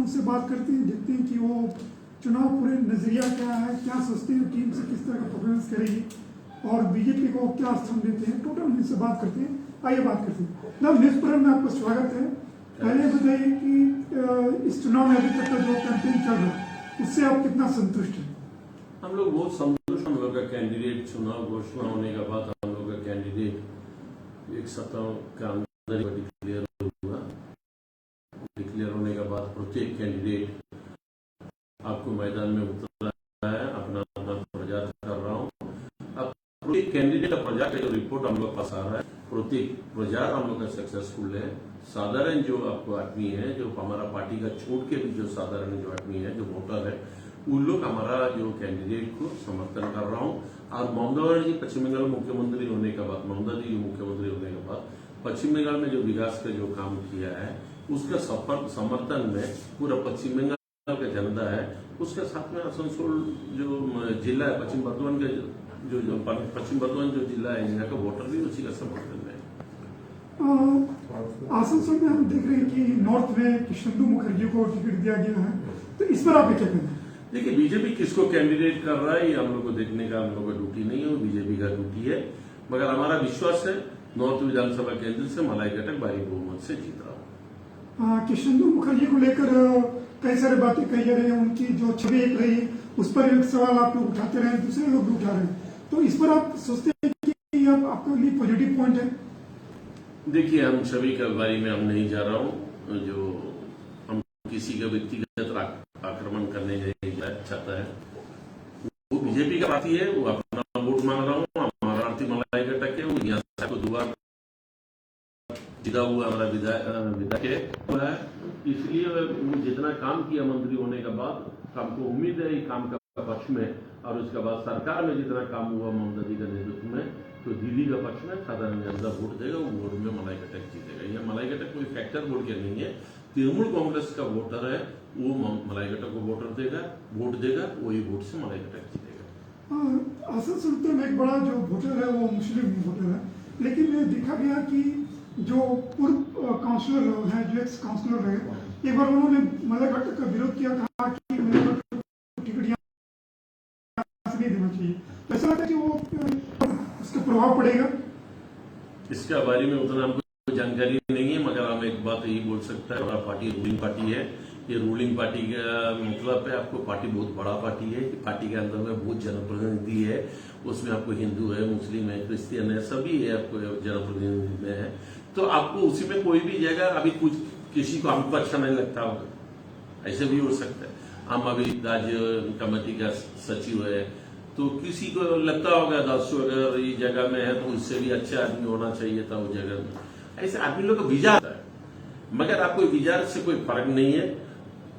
उनसे बात करते हैं, देखते हैं कि वो चुनाव पूरे नजरिया क्या है, क्या सोचते हैं, टीम से किस तरह का परफॉर्मेंस करेगी और बीजेपी को क्या स्थान देते हैं, टोटल उनसे बात करते हैं। आइए बात करते हैं। जब न्यूज पर में आपका स्वागत है। पहले बताइए कि इस चुनाव में अभी तक का जो कैंपेन चल रहा है उससे आप कितना संतुष्ट हैं? हम लोग बहुत संतुष्ट। हम लोग का कैंडिडेट चुनाव घोषणा होने के बाद हम लोग का कैंडिडेट एक सप्ताह के अंदर डिक्लेयर हुआ। डिक्लेयर होने के बाद प्रत्येक कैंडिडेट आपको मैदान में उतर रहा है, अपना अपना प्रचार कर रहा हूँ। अब प्रत्येक कैंडिडेट का प्रचार का जो रिपोर्ट हम लोग पास आ रहा है, प्रत्येक प्रचार हम लोग का सक्सेसफुल है। साधारण जो आपको आदमी है, जो हमारा पार्टी का छोड़ के भी जो साधारण जो आदमी है, जो वोटर है, उन लोग हमारा जो कैंडिडेट को समर्थन कर रहा हूँ। और ममता बनर्जी पश्चिम बंगाल मुख्यमंत्री होने के बाद, ममता जी मुख्यमंत्री होने के बाद पश्चिम बंगाल में जो विकास का जो काम किया है उसका समर्थन में पूरा पश्चिम बंगाल का जनता है। उसके साथ में आसनसोल जो जिला है, पश्चिम बर्धमान का जो पश्चिम बर्धमान जो जिला है, यहाँ का वोटर भी उसी का समर्थन में। आसनसोल में हम देख रहे हैं कि नॉर्थ में किशोर मुखर्जी को टिकट दिया गया है, तो इस पर आप क्या कहते हैं? देखिए, बीजेपी किसको कैंडिडेट कर रहा है ये हम लोग को देखने का हम लोग का ड्यूटी नहीं है, वो बीजेपी का ड्यूटी है। मगर हमारा विश्वास है नॉर्थ विधानसभा केंद्र से मलाई घटक भारी बहुमत से जीत रहा हूँ। किशोर मुखर्जी को लेकर कई सारी बातें कही जा रही है, उनकी जो छवि एक रही उस पर एक सवाल आप लोग उठाते रहे, दूसरे लोग भी उठा रहे हैं, तो इस पर आप सोचते हैं कि आपके लिए पॉजिटिव पॉइंट है? देखिए, हम छवि के बारे में हम नहीं जा रहा हूँ। जो हम किसी का व्यक्तिगत आक्रमण करने चाहता है, वो बीजेपी का पार्टी है, वो अपना वोट मांग रहा हूँ। हमारा आरती मलाई घटक है, वो यहाँ से को दोबारा जीता हुआ हमारा विधायक है। इसलिए वो जितना काम किया मंत्री होने के बाद, हमको उम्मीद है काम का पक्ष में, और उसके बाद सरकार में जितना काम हुआ ममता जी के नेतृत्व में, तो दीदी का पक्ष में साधारण जनता वोट देगा, वो वोट में मलाई घटक जीतेगा। यह मलाई घटक कोई फैक्टर बोल के नहीं है, तृणमूल कांग्रेस का वोटर है, वो मलाई घटक को वोट देगा, वही वोट से मलाई घटक जीतेगा। आसनसोल में एक बड़ा जो वोटर है वो मुस्लिम वोटर है, लेकिन देखा गया कि जो पूर्व काउंसलर है, जो एक्स काउंसलर है, एक बार उन्होंने मलाई घटक का विरोध किया, कहा कि टिकट नहीं देना चाहिए। ऐसा लगता है कि वो उसका प्रभाव पड़ेगा? इसके बारे में उतना हमको जानकारी नहीं है, मगर हम एक बात यही बोल सकते हैं, हमारा पार्टी रूलिंग पार्टी है। ये रूलिंग पार्टी का मतलब है, आपको पार्टी बहुत बड़ा पार्टी है। पार्टी के अंदर में बहुत जनप्रतिनिधि है, उसमें आपको हिंदू है, मुस्लिम है, क्रिश्चियन है, सभी है आपको जनप्रतिनिधि में है। तो आपको उसी में कोई भी जगह अभी कुछ किसी को हमको अच्छा नहीं लगता होगा, ऐसे भी हो सकता है। हम अभी राज्य कमेटी का सचिव है, तो किसी को लगता होगा 10 अगर ये जगह में है तो उससे भी अच्छा आदमी होना चाहिए था वो जगह में। ऐसे आदमी लोग का विचार है, मगर आपको विचार से कोई फर्क नहीं है।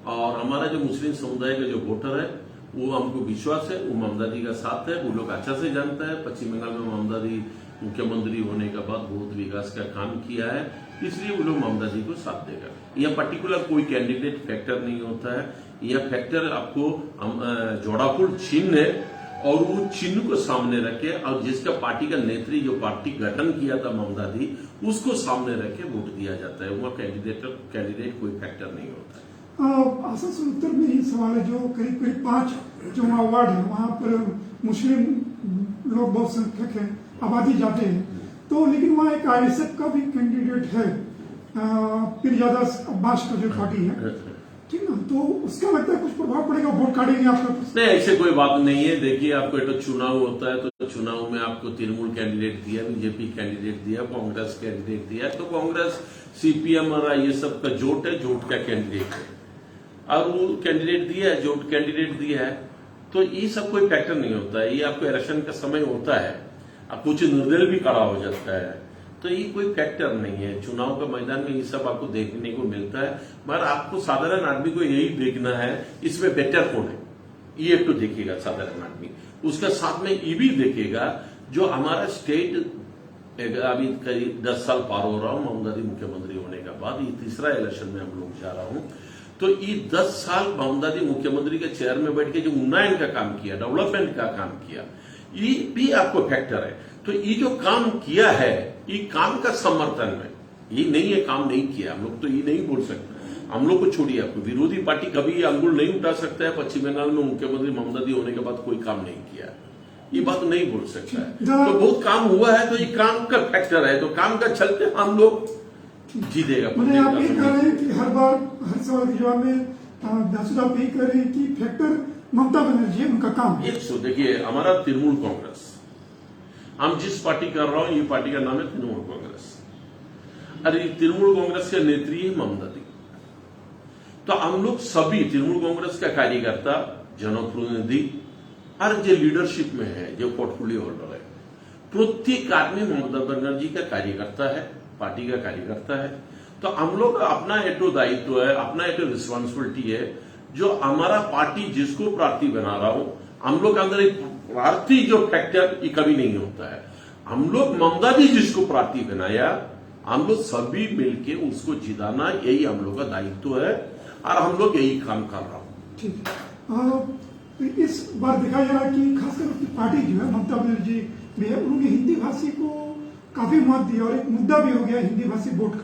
और हमारा जो मुस्लिम समुदाय का जो वोटर है, वो हमको विश्वास है, वो ममता जी का साथ है। वो लोग अच्छा से जानता है पश्चिम बंगाल में ममता जी मुख्यमंत्री होने के बाद बहुत विकास का काम किया है, इसलिए वो लोग ममता जी को साथ देगा। यह पर्टिकुलर कोई कैंडिडेट फैक्टर नहीं होता है, यह फैक्टर आपको जोड़ाफुल चिन्ह है, और वो चिन्ह को सामने रखे, और जिसका पार्टी का नेत्री जो पार्टी गठन किया था ममता जी, उसको सामने रखे वोट दिया जाता है। वह कैंडिडेट कोई फैक्टर नहीं होता है। आसनसोल उत्तर में ही सवाल है, जो करीब 5 जो वार्ड है, वहाँ पर मुस्लिम लोग बहुत संख्यक है, आबादी जाते हैं, तो लेकिन वहाँ एक आरएसएफ का भी कैंडिडेट है, पीरजादा अब्बास का जो पार्टी है, ठीक ना, तो उसका लगता है कुछ प्रभाव पड़ेगा, वोट काटेंगे आपका? नहीं, ऐसे कोई बात नहीं है। देखिए, आपको एक चुनाव होता है, तो चुनाव में आपको तृणमूल कैंडिडेट दिया, बीजेपी कैंडिडेट दिया, कांग्रेस कैंडिडेट दिया, तो कांग्रेस सीपीएम और ये सब का जोट है, जोट का कैंडिडेट है, और वो कैंडिडेट दिया है, जोट कैंडिडेट दिया है, तो ये सब कोई फैक्टर नहीं होता है। ये आपको इलेक्शन का समय होता है, अब कुछ निर्दल भी खड़ा हो जाता है, तो ये कोई फैक्टर नहीं है। चुनाव के मैदान में ये सब आपको देखने को मिलता है, मगर आपको साधारण आदमी को यही देखना है इसमें बेटर कौन है, ये एक तो देखेगा साधारण आदमी। उसका साथ में ये भी देखेगा जो हमारा स्टेट अभी करीब 10 साल पार हो रहा हूं ममता जी मुख्यमंत्री होने के बाद, ये तीसरा इलेक्शन में हम लोग जा रहा हूं, तो ये 10 साल ममता जी मुख्यमंत्री के चेयर में बैठ के जो उन्नयन का काम किया, डेवलपमेंट का काम किया, ये भी आपको फैक्टर है। तो ये जो काम किया है, ये काम का समर्थन में, ये नहीं है काम नहीं किया, हम लोग तो ये नहीं बोल सकते। हम लोग को छोड़िए, आपको विरोधी पार्टी कभी अंगुल नहीं उठा सकता है पश्चिम बंगाल में मुख्यमंत्री ममता दी होने के बाद कोई काम नहीं किया, ये बात नहीं बोल सकता है। तो बहुत काम हुआ है, तो ये काम का फैक्टर है, तो काम का चलते हम लोग जीतेगा। मैंने आप ये कह रहे हैं कि हर बार हर सवाल के जवाब में दासुदा आप यही कह रहे हैं कि फैक्टर ममता बनर्जी है, उनका काम है। देखिए हमारा तृणमूल कांग्रेस, हम जिस पार्टी कर रहा हूं ये पार्टी का नाम है तृणमूल कांग्रेस। अरे तृणमूल कांग्रेस के नेत्री है ममता दी, तो हम लोग सभी तृणमूल कांग्रेस का कार्यकर्ता, जनप्रतिनिधि और जो लीडरशिप में है, जो पोर्टफोलियो होल्डर है, प्रत्येक आदमी ममता बनर्जी का कार्यकर्ता है, पार्टी का कार्यकर्ता है। तो हम लोग अपना एक दायित्व है, अपना एक रिस्पॉन्सिबिलिटी है, जो हमारा पार्टी जिसको प्रार्थी बना रहा हूं, हम लोग के अंदर एक प्रार्थी जो फैक्टर ये कभी नहीं होता है। हम लोग ममता जी जिसको प्रार्थी बनाया, हम लोग सभी मिलके उसको जिताना, यही हम लोग का दायित्व है और हम लोग यही काम कर रहा हूं। ठीक है, तो इस बार दिखाया जा रहा है कि खासकर उसकी पार्टी जो है ममता बनर्जी में, उन्होंने हिंदी भाषी को काफी मत दिया और एक मुद्दा भी हो गया हिंदी भाषी वोट का।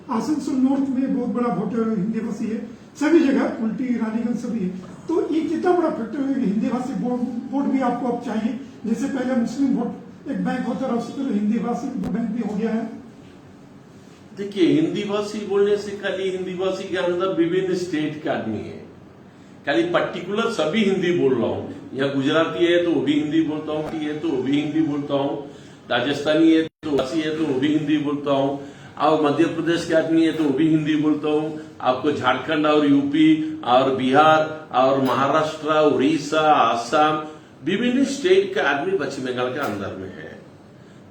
आसनसोल नॉर्थ में बहुत बड़ा वोटर हिंदी भाषी है, सभी जगह उल्टी रानीगंज सभी है। तो ये कितना बड़ा फैक्टर है कि हिंदी भाषी वोट भी आपको अब चाहिए? जैसे पहले मुस्लिम वोट एक बैंक होता रहा, उससे पहले हिंदी भाषी बैंक भी हो गया है। देखिए हिंदी भाषी बोलने से खाली हिंदी भाषी के अंदर विभिन्न स्टेट के आदमी है, खाली पर्टिकुलर सभी हिंदी बोल रहा हूँ। यहाँ गुजराती है तो वो भी हिंदी बोलता हूँ, है तो वो भी हिंदी बोलता हूँ, राजस्थानी है तो वासी है तो वो भी हिंदी बोलता हूँ, और मध्य प्रदेश के आदमी है तो वो भी हिंदी बोलता हूँ। आपको झारखंड और यूपी और बिहार और महाराष्ट्र, उड़ीसा, आसाम, विभिन्न स्टेट के आदमी पश्चिम बंगाल के अंदर में है।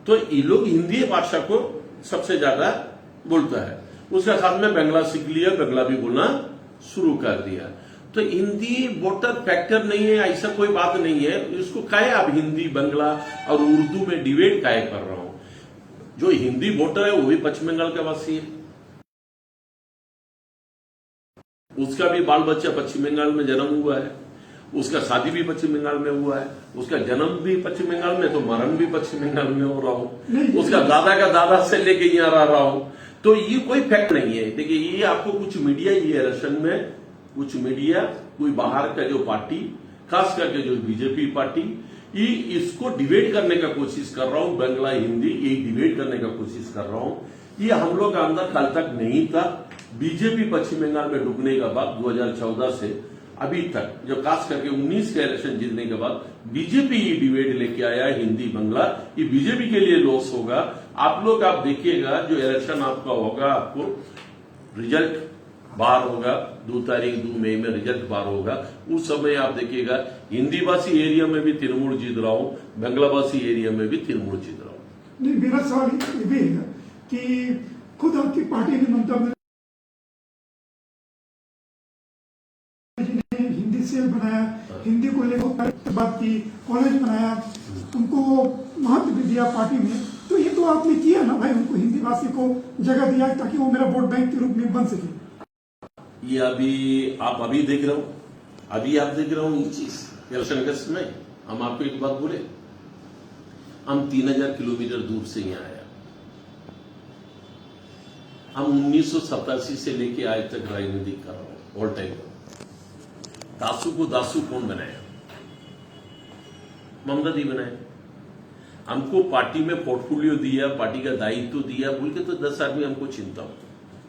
तो ये लोग हिंदी भाषा को सबसे ज्यादा बोलता है। उसके साथ में बांग्ला सीख लिया, बांग्ला भी बोलना शुरू कर दिया। तो हिंदी वोटर फैक्टर नहीं है, ऐसा कोई बात नहीं है। इसको काहे आप हिंदी, बांग्ला और उर्दू में डिबेट काहे कर रहा हूं? जो हिंदी वोटर है वो भी पश्चिम बंगाल का वासी है, उसका भी बाल बच्चा पश्चिम बंगाल में जन्म हुआ है, उसका शादी भी पश्चिम बंगाल में हुआ है, उसका जन्म भी पश्चिम बंगाल में, तो मरण भी पश्चिम बंगाल में हो रहा हूं, उसका दादा का दादा से लेके यहाँ रह रहा हूं। तो ये कोई फैक्ट नहीं है। देखिए ये आपको कुछ मीडिया, ये इलेक्शन में कुछ मीडिया, कोई बाहर का जो पार्टी, खास करके जो बीजेपी पार्टी, ये इसको डिबेट करने का कोशिश कर रहा हूं, बांग्ला हिंदी ये डिबेट करने का कोशिश कर रहा हूं। ये हम लोग का अंदर कल तक नहीं था। बीजेपी पश्चिम बंगाल में डूबने के बाद 2014 से अभी तक, जो खास करके 19 के इलेक्शन जीतने के बाद बीजेपी ये डिबेट लेके आया हिंदी बांग्ला, ये बीजेपी के लिए लॉस होगा। आप लोग आप देखिएगा जो इलेक्शन आपका होगा, आपको रिजल्ट बाहर होगा, 2 मई में रिजल्ट बाहर होगा। उस समय आप देखिएगा हिंदी भाषी एरिया में भी तृणमूल जीत रहा हूं, बांग्ला भाषी एरिया में भी तृणमूल जीत रहा हूं। नहीं, मेरा सवाल ये भी है कि खुद आपकी पार्टी ने ममता बनर्जी ने हिंदी सेल बनाया, हिंदी को लेकर बात की, कॉलेज बनाया, उनको महत्व भी दिया पार्टी में। तो ये तो आपने किया ना भाई, उनको हिंदी भाषी को जगह दिया ताकि वो मेरा वोट बैंक के रूप में बन सके। ये अभी आप देख रहे हो, अभी आप देख रहे हो ये चीज इलेक्शन के समय। हम आपको एक बात बोले, हम 3000 किलोमीटर दूर से यहाँ आया। हम 1987 से लेके आज तक राजनीति कर रहा हूं, ऑल टाइम। दासू को दासू कौन बनाया? ममता दी बनाया। हमको पार्टी में पोर्टफोलियो दिया, पार्टी का दायित्व दिया, बोल के तो 10 आदमी हमको चिंता हो।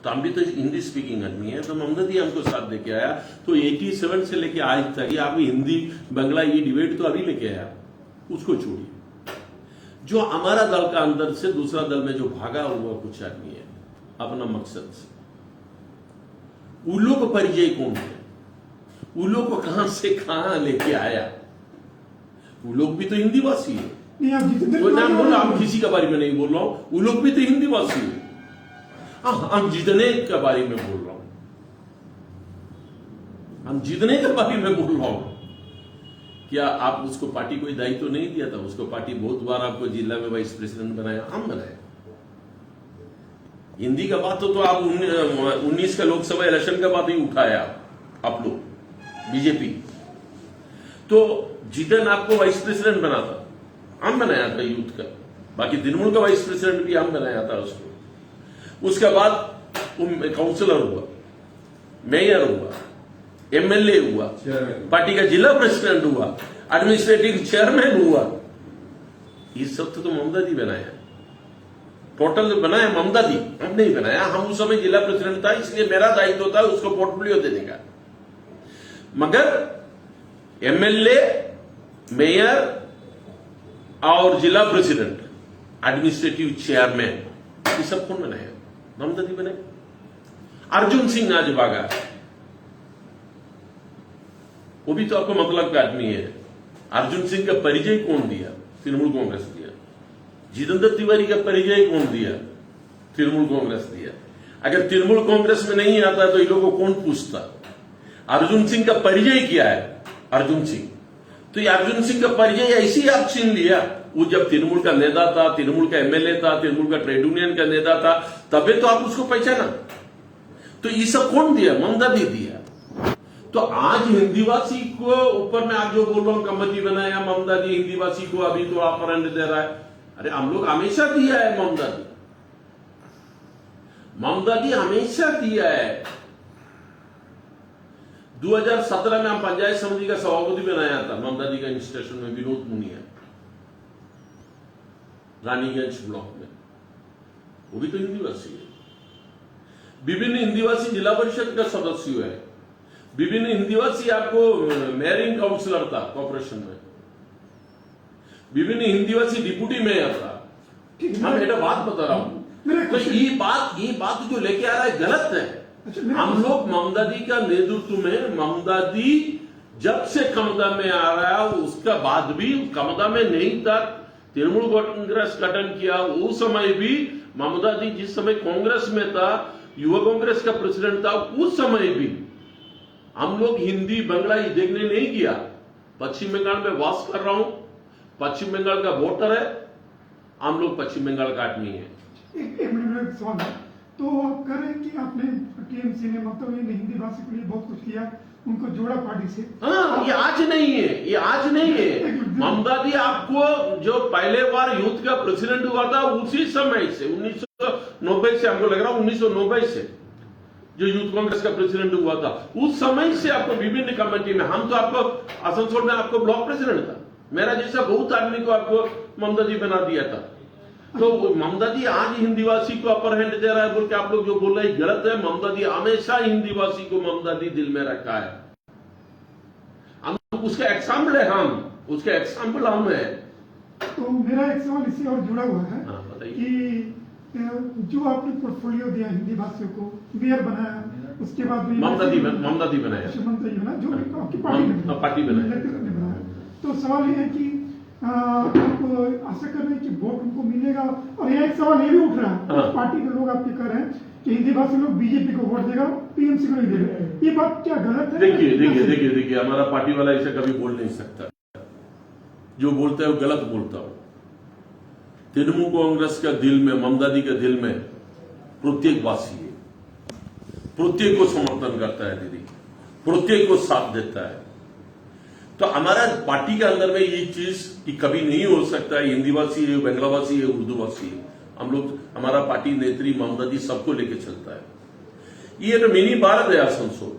तो हम भी तो हिंदी स्पीकिंग आदमी है, तो ममता दी हमको साथ लेके आया। तो 87 से लेके आज तक ये आप हिंदी बांग्ला ये डिबेट तो अभी लेके आया, उसको छोड़िए। जो हमारा दल का अंदर से दूसरा दल में जो भागा हुआ कुछ आदमी है अपना मकसद से, उन लोग को परिचय कौन है? उन लोग को कहां से कहां लेके आया? वो लोग भी तो हिंदी भाषी है। नहीं, आप जितने नाम बोला, हम किसी के बारे में नहीं बोल रहा हूं, वो लोग भी तो हिंदी भाषी है। हम जीतने के बारे में बोल रहा हूं, हम जीतने के बारे में बोल रहा हूं। क्या आप उसको पार्टी कोई दायित्व नहीं दिया था? उसको पार्टी बहुत बार आपको जिला में वाइस प्रेसिडेंट बनाया, हम बनाए। हिंदी का बात तो आप 19 का लोकसभा इलेक्शन का बात ही उठाया आप लोग बीजेपी। तो जितन आपको वाइस प्रेसिडेंट बना था, हम बनाया था यूथ का, बाकी तृणमूल का वाइस प्रेसिडेंट भी हम बनाया था उसको। उसके बाद काउंसिलर हुआ, मेयर हुआ, एमएलए हुआ, पार्टी का जिला प्रेसिडेंट हुआ, एडमिनिस्ट्रेटिव चेयरमैन हुआ। ये सब तो ममता दी बनाया, टोटल बनाया ममता दी, हम नहीं बनाया। हम उस समय जिला प्रेसिडेंट था, इसलिए मेरा दायित्व था उसको पोर्टफोलियो देने का। मगर एमएलए, मेयर और जिला प्रेसिडेंट, एडमिनिस्ट्रेटिव चेयरमैन, ये सब कौन बनाया? ममता दी बनाए। अर्जुन सिंह आज भागा, वो भी तो आपको मतलब का आदमी है। अर्जुन सिंह का परिचय कौन दिया? तृणमूल कांग्रेस दिया। जितेंद्र तिवारी का परिचय कौन दिया? तृणमूल कांग्रेस दिया। अगर तृणमूल कांग्रेस में नहीं आता तो इन लोगों को कौन पूछता? अर्जुन सिंह का परिचय क्या है? अर्जुन सिंह, तो ये अर्जुन सिंह का परिचय ऐसे ही आप छीन लिया। वो जब तृणमूल का नेता था, तृणमूल का एमएलए था, तृणमूल का ट्रेड यूनियन का नेता था, तभी तो आप उसको पहचाना। तो ये सब कौन दिया? ममता दी दिया। तो आज हिंदीवासी को ऊपर में आप जो बोल रहा हूं कमेटी बनाया ममता दी, हिंदीवासी को अभी तो आप फंड दे रहा है। अरे हम लोग हमेशा दिया है ममता दी, ममता दी हमेशा दिया है। 2017 में हम पंचायत समिति का सभापति बनाया था ममता दी का इंस्टीट्यूशन में, विनोद मुनिया, रानीगंज ब्लॉक में, वो भी तो हिंदीवासी है। विभिन्न हिंदीवासी जिला परिषद का सदस्य है, विभिन्न हिंदीवासी आपको मेयरिंग काउंसिलर था कॉर्पोरेशन में, विभिन्न हिंदीवासी डिप्यूटी मेयर था। मैं बेटा बात बता रहा हूं, तो ये बात जो लेके आ रहा है गलत है। हम लोग ममता दी का नेतृत्व में, ममता दी जब से क्षमता में आ रहा है उसका बाद भी क्षमता में नहीं था, तृणमूल कांग्रेस गठन किया उस समय भी ममता दी जिस समय कांग्रेस में था, युवा कांग्रेस का प्रेसिडेंट था, उस समय भी हम लोग हिंदी बंगला ही देखने नहीं किया। पश्चिम बंगाल में वास कर रहा हूं, पश्चिम बंगाल का वोटर है, हम लोग पश्चिम बंगाल का आदमी है। एक मिनट सवाल है, तो आप कह रहे हैं कि आपने टीएमसी ने मतलब हिंदी भाषा के लिए बहुत कुछ किया, उनको जोड़ा पार्टी से। हाँ, ये आज नहीं है, ये आज नहीं है। ममता दी आपको जो पहले बार यूथ का प्रेसिडेंट हुआ था उसी समय से 1990 से, हमको लग रहा है 1990 से जो यूथ कांग्रेस का प्रेसिडेंट हुआ था, उस समय से आपको विभिन्न कमेटी में, हम तो आपको आसनसोल में आपको ब्लॉक प्रेसिडेंट था, मेरा जैसा बहुत आदमी को आपको ममता दी बना दिया था। तो ममता दी आज हिंदीवासी को अपर हैंड दे रहा है बोल के आप लोग जो बोल रहे हैं गलत है। ममता दी हमेशा हिंदीवासी को ममता दी दिल में रखा है, हम उसका एग्जाम्पल है, हम उसके एग्जाम्पल हम है। तो मेरा एक सवाल इससे और जुड़ा हुआ है कि जो आपने पोर्टफोलियो दिया हिंदी भाषियों को, मेयर बनाया, उसके बाद ममता दी बनाया, ममता जी बना, जो भी आपकी पार्टी बनाया। तो सवाल ये है कि आप आशा कर रहे हैं कि वोट उनको मिलेगा, और यह एक सवाल ये भी उठ रहा है, पार्टी के लोग आपके कह रहे हैं कि हिंदी भाषी लोग बीजेपी को वोट देगा, टीएमसी को नहीं देगा, ये बात क्या गलत है? देखिए हमारा पार्टी वाला ऐसा कभी बोल नहीं सकता, जो बोलता है वो गलत बोलता हो। तृणमूल कांग्रेस का दिल में, ममता दी के दिल में प्रत्येक वासी है, प्रत्येक को समर्थन करता है दीदी, प्रत्येक को साथ देता है। तो हमारा पार्टी के अंदर में ये चीज कि कभी नहीं हो सकता है हिंदीवासी है, बंगलावासी है, उर्दूवासी है, हम लोग, हमारा पार्टी नेत्री ममता दी सबको लेके चलता है। ये तो मिनी भारत है आसनसोल,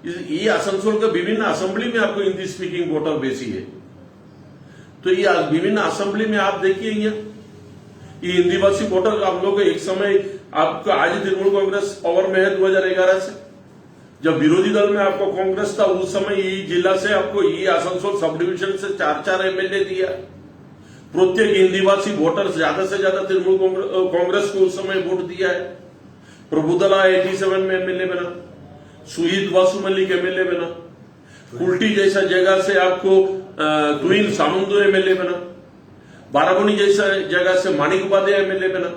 ये आसनसोल का विभिन्न असेंबली में आपको हिंदी स्पीकिंग वोटर बेसी है। तो ये विभिन्न असेंबली में आप देखिए ये हिंदीवासी वोटर हम लोग एक समय, आपका आज तृणमूल कांग्रेस पावर में है 2011 से, जब विरोधी दल में आपको कांग्रेस था उस समय ये जिला से आपको ये आसनसोल सब डिवीजन से 4-4 एमएलए दिया। प्रत्येक हिंदीवासी वोटर ज्यादा से ज्यादा तृणमूल कांग्रेस को उस समय वोट दिया है। प्रभुदला 87 में एमएलए बना, सुहीद वासु मलिक एमएलए बना, कुल्टी जैसा जगह से आपको ट्विन सामुंदो एमएलए बना, बाराबनी जैसा जगह से माणिक उपाध्याय एमएलए बना।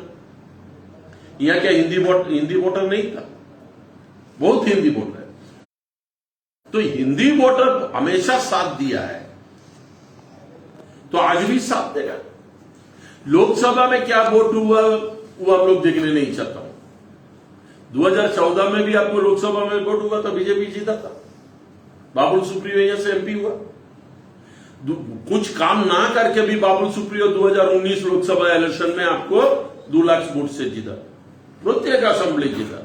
यहां क्या हिंदी वोटर नहीं था? बहुत हिंदी वोटर है। तो हिंदी वोटर हमेशा साथ दिया है, तो आज भी साथ देगा। लोकसभा में क्या वोट हुआ वो हम लोग देखने नहीं चाहता हूं। 2014 में भी आपको लोकसभा में वोट हुआ था, बीजेपी जीता था, बाबुल सुप्रियो यहां से एमपी हुआ। कुछ काम ना करके भी बाबुल सुप्रियो 2019 लोकसभा इलेक्शन में आपको 2 लाख वोट से जीता, प्रत्येक असेंबली जीता।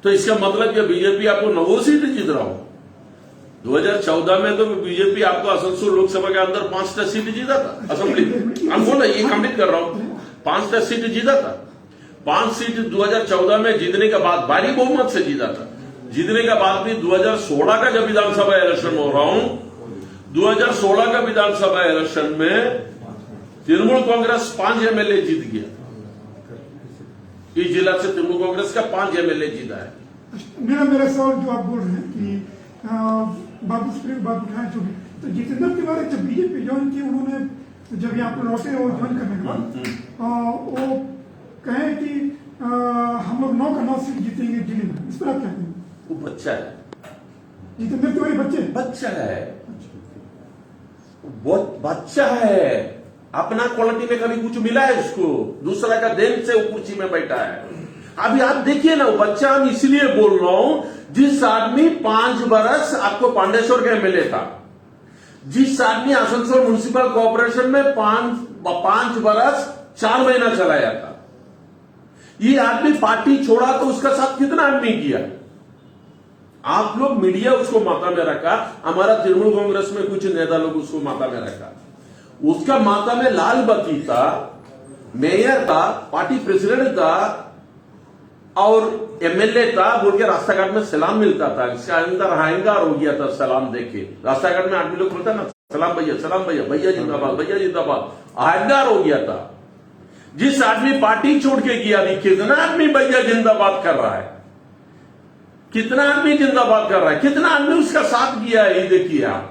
तो इसका मतलब क्या बीजेपी आपको 9 सीट जीत रहा हो? 2014 में तो बीजेपी आपको आसनसोल लोकसभा के अंदर 5 सीट जीता था असेंबली। हम बोल ये कंप्लीट कर रहा हूं, 5 सीट जीता था। 5 सीट 2014 में जीतने के बाद भारी बहुमत से जीता था। जीतने के बाद भी 2016 का जब विधानसभा इलेक्शन हो रहा हूं, 2016 का विधानसभा इलेक्शन में तृणमूल कांग्रेस 5 एमएलए जीत गया। इस जिला से तृणमूल कांग्रेस का 5 एमएलए जीता है। मेरा सवाल जो आप बोल रहे हैं कि बाबू सुप्रियो बात उठाए जो भी, तो जितेंद्र तिवारी जब बीजेपी ज्वाइन की, उन्होंने जब यहाँ पर लौटे और ज्वाइन करने के बाद वो कहे कि हम लोग 9 का 9 सीट जीतेंगे दिल्ली में, इस पर आप क्या कहेंगे? वो बच्चा है, जितेंद्र तिवारी बच्चा है, बहुत बच्चा है। अपना क्वालिटी में कभी कुछ मिला है उसको? दूसरा का देन से वो कुर्सी में बैठा है। अभी आप देखिए ना, वो बच्चा, हम इसलिए बोल रहा हूं, जिस आदमी 5 बरस आपको पांडेश्वर का एमएलए था, जिस आदमी आसनसोल म्युनिसिपल कॉर्पोरेशन में 5 बरस 4 महीना चलाया था, ये आदमी पार्टी छोड़ा तो उसका साथ कितना आदमी किया? आप लोग मीडिया उसको माथा में रखा, हमारा तृणमूल कांग्रेस में कुछ नेता लोग उसको माथा में रखा। उसका माथा में लाल बत्ती था, मेयर था, पार्टी प्रेसिडेंट था और एमएलए था, बोल के रास्ता घाट में सलाम मिलता था। इसका अंदर अहंकार हो गया था सलाम देके। रास्ता घाट में आदमी लोग बोलता ना, सलाम भैया, भैया जिंदाबाद, भैया जिंदाबाद, अहंकार हो गया था। जिस आदमी पार्टी छोड़ के गया, अभी कितना आदमी भैया जिंदाबाद कर रहा है, कितना आदमी जिंदाबाद कर रहा है, कितना आदमी उसका साथ किया है, ये देखिए आप।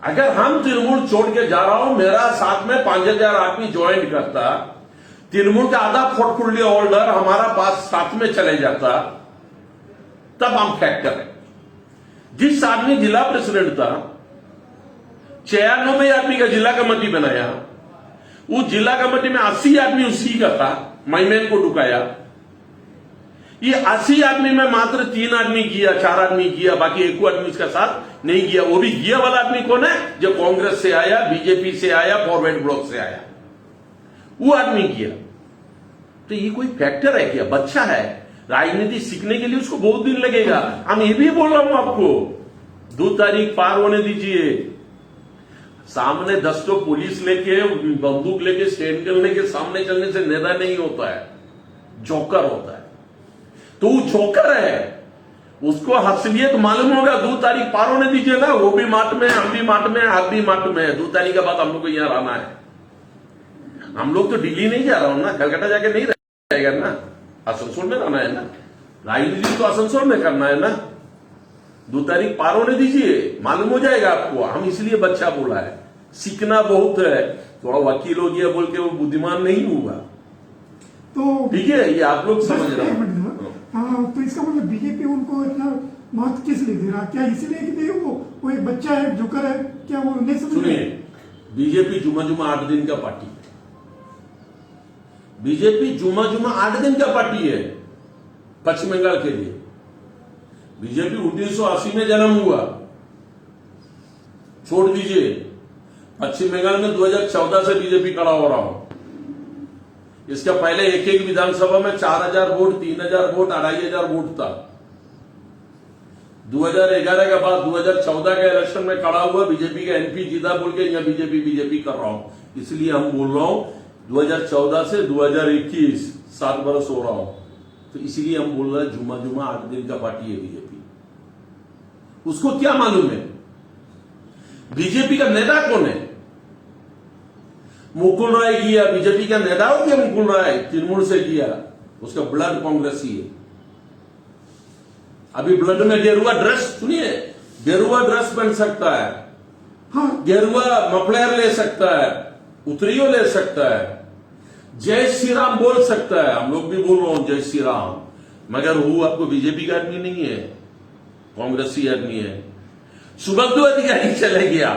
अगर हम तृणमूल छोड़ के जा रहा हूं, मेरा साथ में 5000 आदमी ज्वाइन करता, तृणमूल का आधा पोर्टफोलियो होल्डर हमारा पास साथ में चले जाता, तब हम फैक्टर है। जिस आदमी जिला प्रेसिडेंट था, 96 आदमी का जिला कमेटी बनाया, उस जिला कमेटी में 80 आदमी उसी का था, मैमेन को ढुकाया। ये 80 आदमी में मात्र 3 आदमी किया, 4 आदमी किया, बाकी एक आदमी उसका साथ नहीं किया। वो भी किया वाला आदमी कौन है? जो कांग्रेस से आया, बीजेपी से आया, फॉरवर्ड ब्लॉक से आया, वो आदमी किया। तो ये कोई फैक्टर है क्या? बच्चा है, राजनीति सीखने के लिए उसको बहुत दिन लगेगा। हम ये भी बोल रहा हूं आपको, 2 तारीख पार होने दीजिए। सामने 10 तो पुलिस लेके, बंदूक लेके स्टैंड करने के सामने चलने से नेता नहीं होता है, जोकर होता है। तो वो जोकर है, उसको असलियत मालूम होगा। 2 तारीख पार होने दीजिए ना, वो भी मार्ट में, हम भी मार्ट में, आप भी मार्ट में। 2 तारीख के बाद हम लोग को यहां रहना है। हम लोग तो दिल्ली नहीं जा रहा हूं ना, कलकत्ता जाके नहीं रहेगा ना, आसनसोल में रहना है ना। राजनीति तो आसनसोल में करना है ना। 2 तारीख पार होने दीजिए, मालूम हो जाएगा आपको। हम इसलिए बच्चा बोला है, सीखना बहुत है। थोड़ा वकील हो गया बोल के वो बुद्धिमान नहीं हुआ। तो ठीक है, ये आप लोग समझ रहे हो। तो इसका मतलब बीजेपी उनको इतना महत्व किस लिए दे रहा? क्या इसीलिए कि वो एक बच्चा है, जोकर है, क्या वो नहीं समझ? सुनिए, बीजेपी जुमा 8 दिन का पार्टी है। बीजेपी जुमा 8 दिन का पार्टी है पश्चिम बंगाल के लिए। बीजेपी 1980 में जन्म हुआ, छोड़ दीजिए। पश्चिम बंगाल में 2014 से बीजेपी खड़ा हो रहा हूं। इसका पहले एक विधानसभा में 4000 वोट, 3000 वोट, 2500 वोट था। 2011 के बाद 2014 के इलेक्शन में खड़ा हुआ, बीजेपी का एमपी जीता बोल के यहाँ बीजेपी कर रहा हूं। इसलिए हम बोल रहा हूं 2014 से 2021 7 बरस हो रहा हूं। तो इसीलिए हम बोल रहे हैं जुमा 8 दिन का पार्टी है बीजेपी। उसको क्या मालूम है बीजेपी का नेता कौन है? मुकुल राय किया, बीजेपी का नेता हो गया मुकुल राय, तृणमूल से किया, उसका ब्लड कांग्रेसी है। अभी ब्लड में गेरुआ ड्रेस, सुनिए, गेरुआ ड्रेस पहन सकता है, हाँ, गेरुआ मफलर ले सकता है, उतरियो ले सकता है, जय श्री राम बोल सकता है। हम लोग भी बोल रहे हो जय श्री राम, मगर वो आपको बीजेपी का आदमी नहीं है, कांग्रेसी आदमी है। शुभेंदु अधिकारी चले गया,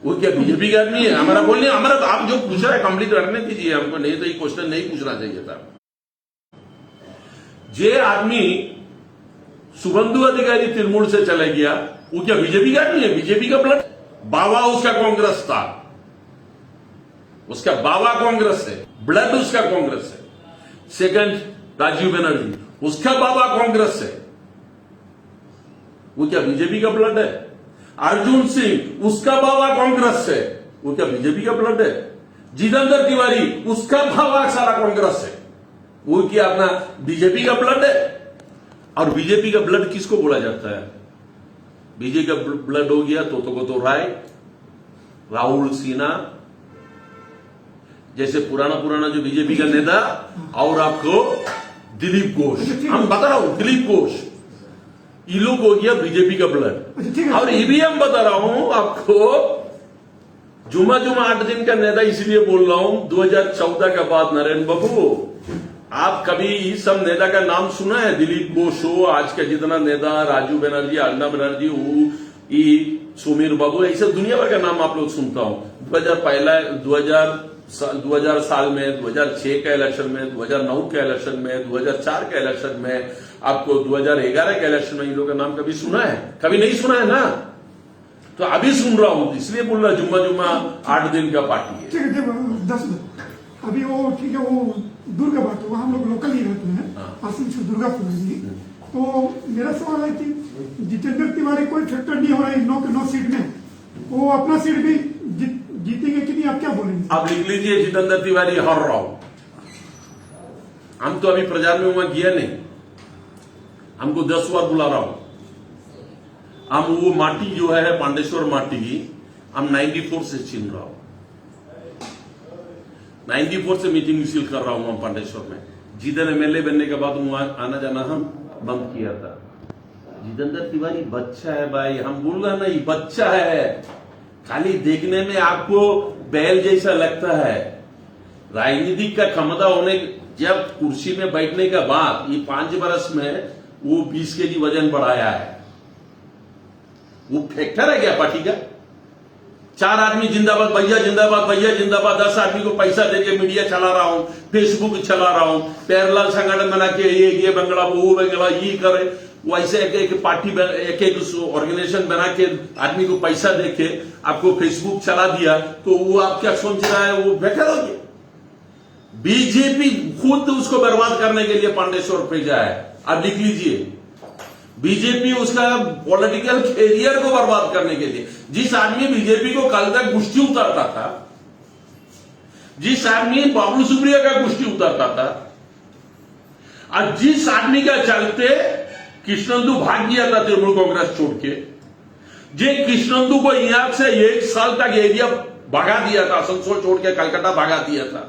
वो क्या बीजेपी का आदमी है? हमारा बोलने, हमारा आप जो पूछ रहा है कंप्लीट करने दीजिए हमको, नहीं तो ये क्वेश्चन नहीं पूछना चाहिए था। जे आदमी शुभेंदु अधिकारी तृणमूल से चले गया, वो क्या बीजेपी का आदमी है? बीजेपी का ब्लड बाबा उसका कांग्रेस था, उसका बाबा कांग्रेस है, ब्लड उसका कांग्रेस है। सेकंड राजीव बनर्जी, उसका बाबा कांग्रेस है, वो क्या बीजेपी का ब्लड है? अर्जुन सिंह, उसका बाबा कांग्रेस है, वो क्या बीजेपी का ब्लड है? जितेंद्र तिवारी, उसका बाबा सारा कांग्रेस है, वो क्या अपना बीजेपी का ब्लड है? और बीजेपी का ब्लड किसको बोला जाता है? बीजेपी का ब्लड हो गया तो राय, राहुल सिन्हा जैसे पुराना जो बीजेपी का नेता, और आपको दिलीप घोष, हम बता रहा हूं दिलीप घोष, ये लोग हो गया बीजेपी का ब्लड। और ईवीएम बता रहा हूं आपको, जुमा 8 दिन का नेता इसलिए बोल रहा हूं, 2014 का बाद नरेंद्र बाबू, आप कभी इस सब नेता का नाम सुना है? दिलीप घोष हो, आज का जितना नेता, राजू बनर्जी, अन्ना बनर्जी हो, सुमीर बाबू, ऐसे दुनिया भर का नाम आप लोग सुनता हूं। 2000 साल में, 2006 का इलेक्शन में, 2009 के इलेक्शन में, 2004 के इलेक्शन में, आपको 2011 के इलेक्शन में इन लोगों का नाम कभी सुना है? कभी नहीं सुना है ना, तो अभी सुन रहा हूं, इसलिए बोल रहा जुम्मा 8 दिन का पार्टी है। ठीक है, जब 10 अभी वो ठीक है, वो दूर का बात है, हम लोग लोकल ही रहते हैं, आसिम से दुर्गापुर जी। तो मेरा सवाल है कि जितेंद्र तिवारी कोई फैक्टर नहीं हो रहा है 9 सीट में, वो अपना सीट भी जीतेंगे कि नहीं, आप क्या बोलेंगे? आप लिख लीजिए, जितेंद्र तिवारी हार रहा हूं। हम तो अभी प्रचार में वहां गया नहीं, हमको 10 बार बुला रहा हूं। हम वो माटी जो है पांडेश्वर माटी, हम 94 से छीन रहा हूं, 94 से मीटिंग मिसिल कर रहा हूं हम पांडेश्वर में। जितन एमएलए बनने के बाद वहां आना जाना हम बंद किया था। जितेंद्र तिवारी बच्चा है भाई, हम बोल रहे ना, ये बच्चा है, खाली देखने में आपको बैल जैसा लगता है। राजनीतिक का क्षमता होने, जब कुर्सी में बैठने के बाद ये 5 वर्ष में वो 20 kg वजन बढ़ाया है, वो फैक्टर है क्या पार्टी का? 4 आदमी जिंदाबाद भैया, जिंदाबाद भैया, जिंदाबाद, 10 आदमी को पैसा देके मीडिया चला रहा हूं, फेसबुक चला रहा हूं, पैरलाल संगठन बना के ये बंगला वो बंगला ये करे, वैसे एक पार्टी एक ऑर्गेनाइजेशन बना के आदमी को पैसा देके आपको फेसबुक चला दिया, तो वो आप क्या सोच रहा है? वो बेकार हो गया। बीजेपी खुद उसको बर्बाद करने के लिए पांडेश्वर भेजा है। आप लिख लीजिए, बीजेपी उसका पॉलिटिकल कैरियर को बर्बाद करने के लिए, जिस आदमी बीजेपी को कल तक गुष्टी उतारता था, जिस आदमी बाबुल सुप्रिया का गुष्टी उतारता था, और जिस आदमी का चलते कृष्णेंदु भाग गया था तृणमूल कांग्रेस छोड़ के, जे कृष्णेंदु को यहां से 1 साल तक एरिया भगा दिया था, आसनसोल छोड़ के कलकत्ता भगा दिया था,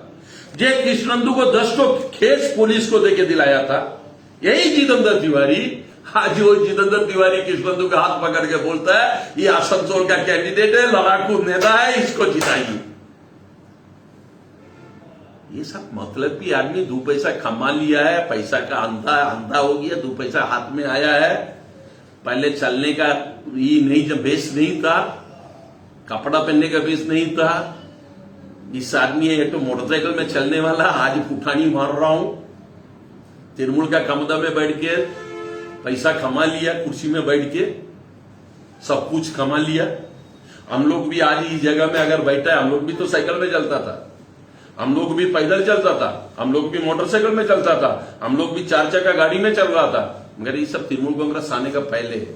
जे कृष्णेंदु को 10 को केस पुलिस को देके दिलाया था, यही जितेंद्र तिवारी। आज वो जितेंद्र तिवारी कृष्णेंदु का हाथ पकड़ के बोलता है ये आसनसोल का कैंडिडेट है, लड़ाकू नेता है, इसको जिताइए। ये सब मतलब भी आदमी 2 पैसा कमा लिया है, पैसा का अंधा हो गया, 2 पैसा हाथ में आया है। पहले चलने का ये नहीं, जब बेस नहीं था, कपड़ा पहनने का बेस नहीं था। इस आदमी है तो मोटरसाइकिल में चलने वाला, आज फुटानी मार रहा हूं, तृणमूल का कमदा में बैठ के पैसा कमा लिया, कुर्सी में बैठ के सब कुछ कमा लिया। हम लोग भी आज इस जगह में अगर बैठा है, हम लोग भी तो साइकिल में चलता था, हम लोग भी पैदल चलता था, हम लोग भी मोटरसाइकिल में चलता था, हम लोग भी 4 चक्का गाड़ी में चल रहा था, मगर ये सब तृणमूल कांग्रेस आने का पहले है।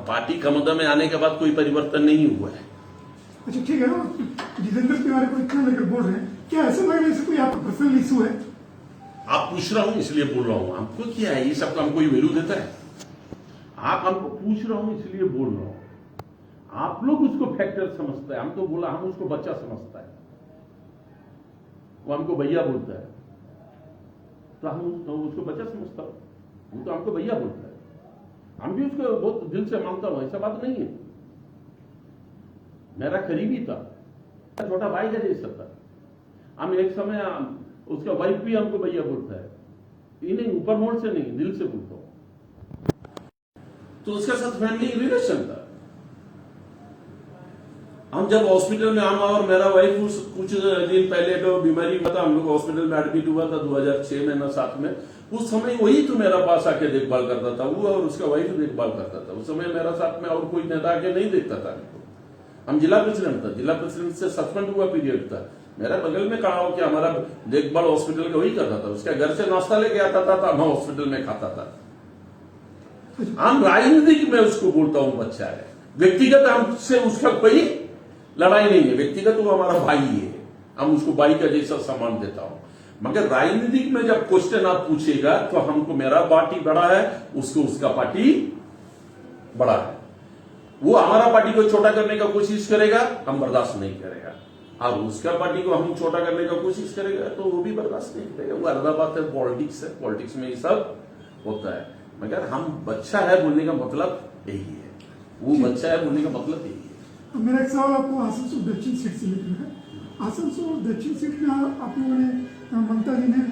पार्टी क्षमता में आने के बाद कोई परिवर्तन नहीं हुआ है। अच्छा ठीक है ना, जितेंद्र तिवारी को इतना लेकर बोल रहे हैं, क्या ऐसा लग रहा है कोई आपका पर्सनल इशू है? आप पूछ रहा हूं इसलिए बोल रहा हूं, हमको क्या है, ये सब का हमको वैल्यू देता है? आप हमको पूछ रहा हूं इसलिए बोल रहा हूं। आप लोग उसको फैक्टर समझता है, हम तो बोला, हम उसको बच्चा समझता है, वो हमको भैया बोलता है, तो हम उसको बच्चा समझता हूं, वो तो हमको भैया बोलता है, हम भी उसको बहुत दिल से मानता हूं, ऐसा बात नहीं है। मेरा करीबी था, छोटा भाई का जैसा था। हम एक समय, उसका वाइफ भी हमको भैया बोलता है, ये नहीं ऊपर मोड़ से नहीं, दिल से बोलता हूं। तो उसके साथ फैमिली रिलेशन था, हम जब हॉस्पिटल में, हम और मेरा वाइफ कुछ दिन पहले तो बीमारी हुआ था, हम लोग हॉस्पिटल में एडमिट हुआ था 2006 में ना 7 में। उस समय वही तो मेरा पास आके देखभाल करता था, वो और उसका वाइफ देखभाल करता था। उस समय मेरा साथ में और कोई नेता आके नहीं देखता था। हम जिला प्रेसिडेंट था, जिला प्रेसिडेंट से सस्पेंड हुआ पीरियड था। मेरा बगल में खड़ा हो कि हमारा देखभाल हॉस्पिटल का वही करता था। उसके घर से नाश्ता लेके आता था, हम हॉस्पिटल में खाता था। हम राजनीतिक में उसको बोलता हूं बच्चा है, व्यक्तिगत हमसे उसका कोई लड़ाई नहीं है। व्यक्तिगत वो हमारा भाई है, हम उसको भाई का जैसा सम्मान देता हूं। मगर राजनीतिक में जब क्वेश्चन आप पूछेगा तो हमको मेरा पार्टी बड़ा है, उसको उसका पार्टी बड़ा है। वो हमारा पार्टी को छोटा करने का कोशिश करेगा, हम बर्दाश्त नहीं करेगा। और उसका पार्टी को हम छोटा करने का कोशिश करेगा तो वो भी बर्दाश्त नहीं करेगा। वो अलग बात है, पॉलिटिक्स है, पॉलिटिक्स में ये सब होता है। मगर हम बच्चा है बोलने का मतलब यही है, वो बच्चा है बोलने का मतलब यही है। मेरा एक सवाल आपको आसनसोल दक्षिण सीट से लेकर है। आसनसोल दक्षिण सीट में आप लोगों ने, ममता जी ने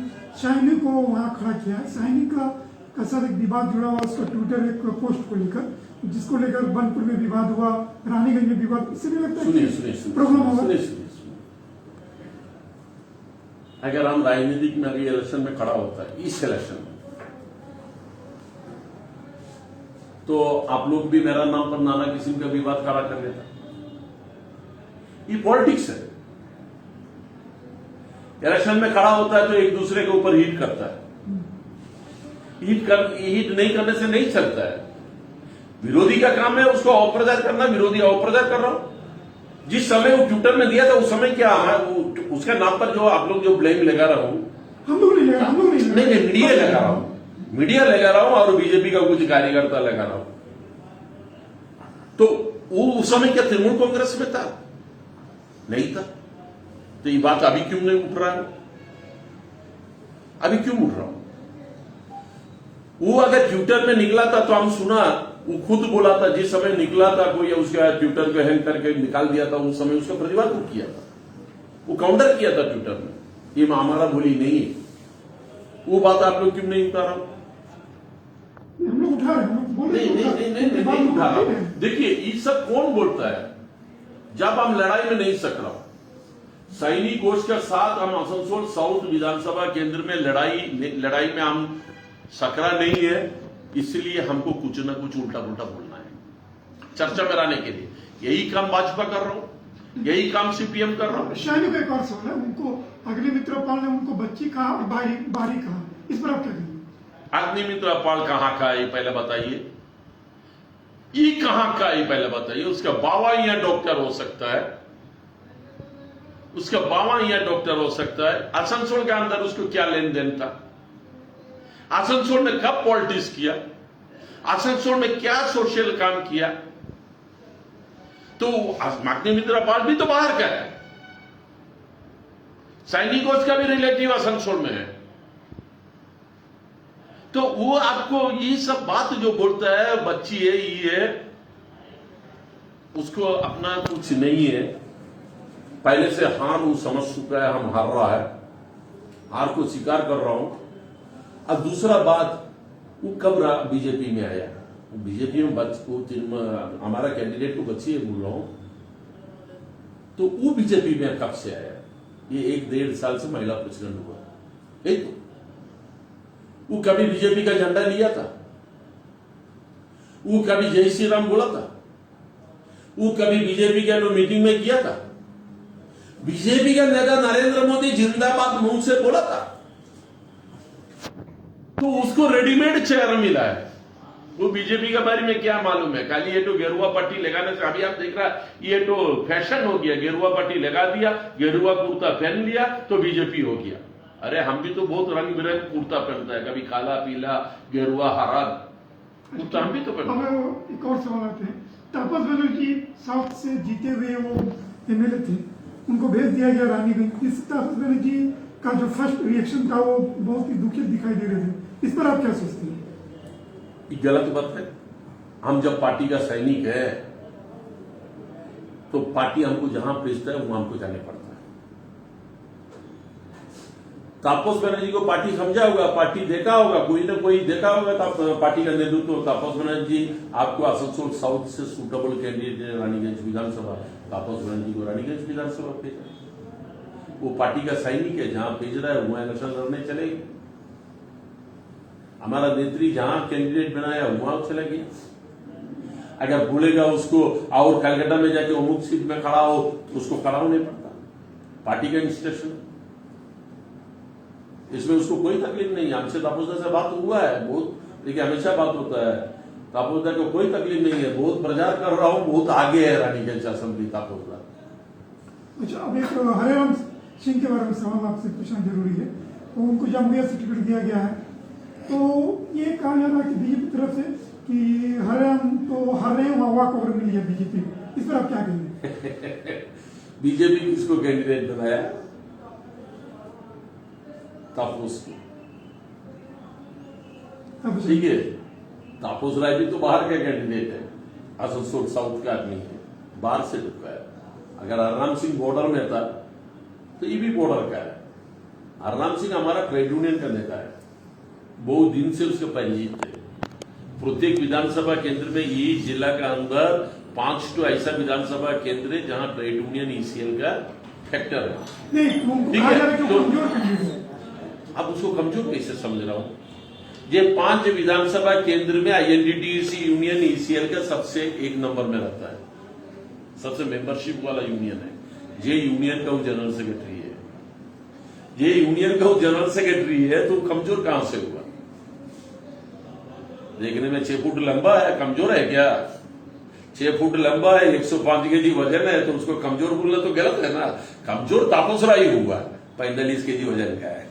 शाइनी को वहां खड़ा किया है। शाइनी का साथ एक विवाद जुड़ा हुआ, उसका ट्विटर एक पोस्ट को लेकर, जिसको लेकर बनपुर में विवाद हुआ, रानीगंज में विवाद। इससे नहीं लगता सुनिए प्रॉब्लम होगा? अगर हम राजनीतिक में अभी इलेक्शन में खड़ा होता है, इस इलेक्शन में, तो आप लोग भी मेरा नाम पर नाना किस्म का विवाद खड़ा कर लेता। ये पॉलिटिक्स है। इलेक्शन में खड़ा होता है तो एक दूसरे के ऊपर हिट करता है। हिट नहीं करने से नहीं चलता है। विरोधी का काम है उसको अप्रचार करना, विरोधी अप्रचार कर रहा हूं। जिस समय वो ट्विटर में दिया था उस समय क्या उसका नाम पर जो आप लोग जो ब्लेम लगा रहा हूं, हम लोग नहीं, मीडिया लगा रहा हूं, मीडिया लगा रहा हूं और बीजेपी का कुछ कार्यकर्ता लगा रहा हूं। तो वो उस समय क्या तृणमूल कांग्रेस में था? नहीं था। तो ये बात अभी क्यों नहीं उठ रहा है? अभी क्यों उठ रहा हूं? वो अगर ट्विटर में निकला था तो हम सुना, वो खुद बोला था जिस समय निकला था कोई उसका ट्विटर को हैंग करके निकाल दिया था, उस समय उसका प्रतिवाद वो किया था, वो काउंटर किया था ट्विटर में। ये हमारा बोली नहीं है। वो बात आप लोग क्यों नहीं उठा रहा? हम लोग उठा रहे हैं, नहीं उठा रहा। देखिए ये सब कौन बोलता है जब हम लड़ाई में नहीं सक रहा। सैनिक घोष के साथ हम आसनसोल साउथ विधानसभा केंद्र में लड़ाई में हम सकरा नहीं है, इसलिए हमको कुछ ना कुछ उल्टा पुल्टा बोलना है चर्चा में रहने के लिए। यही काम भाजपा कर रहा हूं, यही काम सीपीएम कर रहा हूं। शायद का एक और सवाल है, उनको अग्निमित्र पाल ने उनको बच्ची कहा और बारी कहा, इस पर आप क्या कहेंगे? अग्निमित्र पाल कहां का है पहले बताइए? ये कहां का है पहले बताइए? उसका बाबा यहां डॉक्टर हो सकता है, उसका बाबा यहां डॉक्टर हो सकता है। आसनसोल के अंदर उसको क्या लेन देन था? आसनसोल में कब पॉलिटिक्स किया? आसनसोल में क्या सोशल काम किया? तो अग्निमित्र पाल भी तो बाहर का है, सैनिक का भी रिलेटिव आसनसोल में है। तो वो आपको ये सब बात जो बोलता है बच्ची है ये है, उसको अपना कुछ नहीं है। पहले से हार वो समझ चुका है, हम हार रहा है, हार को स्वीकार कर रहा हूं। अब दूसरा बात, वो कब बीजेपी में आया? बीजेपी में हमारा कैंडिडेट को बच्ची है बोल रहा हूं, तो वो बीजेपी में कब से आया? ये 1-1.5 साल से महिला प्रेसिडेंट हुआ। एक तो वो कभी बीजेपी का झंडा लिया था? वो कभी जय श्री राम बोला था? वो कभी बीजेपी के मीटिंग में किया था? बीजेपी का नेता नरेंद्र मोदी जिंदाबाद मुंह से बोला था, तो उसको रेडीमेड चेहरा मिला है। वो बीजेपी के बारे में क्या मालूम है? खाली ये तो गेरुआ पट्टी लगाने से, अभी आप देख रहा है ये तो फैशन हो गया, गेरुआ पट्टी लगा दिया, गेरुआ कुर्ता पहन लिया तो बीजेपी हो गया। अरे हम भी तो बहुत रंग बिरंग कुर्ता पहनता है, कभी काला पीला गेरुआ हरा कुर्ता हम भी तो पहनते हैं। अब एक और सवाल आते हैं, तापस बनर्जी साउथ से जीते हुए वो एमएलए थे, उनको भेज दिया गया रानीगंज। इस तापस बनर्जी का जो फर्स्ट रिएक्शन था वो बहुत ही दुखित दिखाई दे रहे थे, इस पर आप क्या सोचते हैं? ये गलत बात है। हम जब पार्टी का सैनिक है तो पार्टी हमको जहां भेजता है वहां हमको जाने पड़ता है। तापस बनर्जी को पार्टी समझा होगा, पार्टी देखा होगा, कोई ना कोई देखा होगा। पार्टी का नेतृत्व तापस बनर्जी आपको आसनसोल साउथ से सूटेबल कैंडिडेट है रानीगंज विधानसभा, तापस बनर्जी को रानीगंज विधानसभा भेजा। वो पार्टी का सैनिक है, जहां भेज रहा है वहां इलेक्शन लड़ने चलेगी। हमारा नेत्री जहां कैंडिडेट बनाया वहां चला गया। अगर बोलेगा उसको और कलकत्ता में जाके अमुक सीट में खड़ा हो तो उसको खड़ा होने पड़ता, पार्टी का इंस्ट्रक्शन। इसमें उसको कोई तकलीफ नहीं है। हमसे तापोदा से बात हुआ है बहुत, देखिए हमेशा बात होता है, तापोदा को कोई तकलीफ नहीं है, बहुत प्रचार कर रहा हूं, बहुत आगे है रानीगंज असेंबली तापोदा। अच्छा, अब एक हरेराम सिंह के बारे में सवाल आपसे पूछना जरूरी है। तो उनको जमहूरिया से टिकट दिया गया है, तो ये कहा जा रहा है कि बीजेपी तरफ से कि हरेराम तो हार रहे हैं, वाह खबर मिली है बीजेपी को, इस पर आप क्या कहेंगे? बीजेपी किसको कैंडिडेट बनाया? तापोस को, ठीक है। तापोस राय भी तो बाहर का कैंडिडेट है, आसनसोल साउथ का आदमी है, बाहर से रुका है। अगर हरराम सिंह बॉर्डर में था तो ये भी बॉर्डर का है। हरराम सिंह हमारा ट्रेड यूनियन का नेता है, बहुत दिन से उसके परिचित थे। प्रत्येक विधानसभा केंद्र में ये जिला का अंदर 5 तो ऐसा विधानसभा केंद्र है जहां ट्रेड यूनियन ईसीएल का फैक्टर है। नहीं, अब उसको कमजोर कैसे समझ रहा हूं? ये 5 विधानसभा केंद्र में आईएनटीटीयूसी यूनियन ईसीएल का सबसे 1 नंबर में रहता है, सबसे मेंबरशिप वाला यूनियन है। ये यूनियन का वो जनरल सेक्रेटरी है, ये यूनियन का वो जनरल सेक्रेटरी है, तो कमजोर कहां से हुआ? देखने में 6 फुट लंबा है, कमजोर है क्या? 6 फुट लंबा है, 105 केजी वजन है, तो उसको कमजोर बोलना तो गलत है ना। कमजोर तापस राय हुआ, 45 केजी वजन का है